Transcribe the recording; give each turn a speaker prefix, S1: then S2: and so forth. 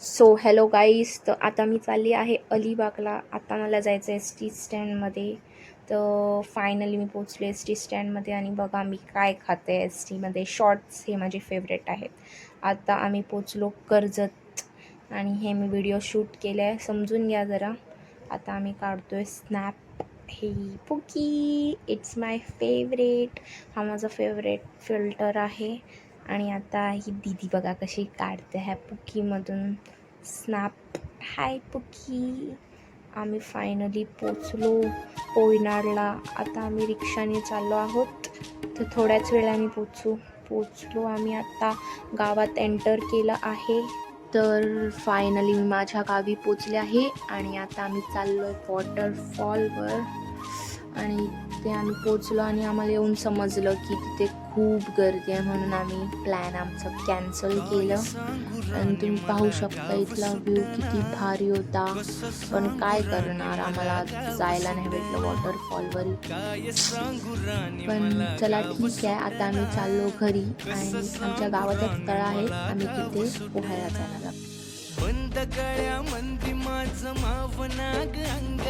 S1: So hello गाईस, तर आता मी चालली आहे अलिबागला. आता मला जायचं आहे एस टी स्टँडमध्ये. तर फायनली मी पोचले एस टी स्टँडमध्ये आणि बघा मी काय खाते एस टीमध्ये. शॉर्ट्स हे माझे फेवरेट आहेत. आता आम्ही पोचलो कर्जत आणि हे मी व्हिडिओ शूट केलं आहे, समजून घ्या जरा. आता आम्ही काढतो आहे स्नॅप. हे पुकी, इट्स माय फेवरेट. हा माझा फेवरेट फिल्टर आहे. आणि आता ही दीदी बघा कशी काढते ह्या पुकीमधून स्नॅप. हाय पुकी. आम्ही फायनली पोचलो कोयनाडला. आता आम्ही रिक्षाने चाललो आहोत, तर थोड्याच वेळाने पोचलो आम्ही. आता गावात एंटर केलं आहे. तर फायनली मी माझ्या गावी पोचले आहे आणि आता आम्ही चाललो आहे वॉटरफॉलवर. आणि ते आम्ही पोचलो आणि आम्हाला येऊन समजलं की तिथे खूप गर्दी आहे, म्हणून आम्ही प्लॅन आमचं कॅन्सल केलं. आणि तुम्ही पाहू शकता इथला व्ह्यू किती भारी होता, पण काय करणार, आम्हाला जायला नाही भेटलं वॉटरफॉलवर. पण चला ठीक आहे, आता आम्ही चाललो घरी. आणि आमच्या गावात एक तळ आहे, आम्ही तिथे पोहायला जाणार आहोत.
S2: बंद गळ्या मंदी माझं मावनाग अंग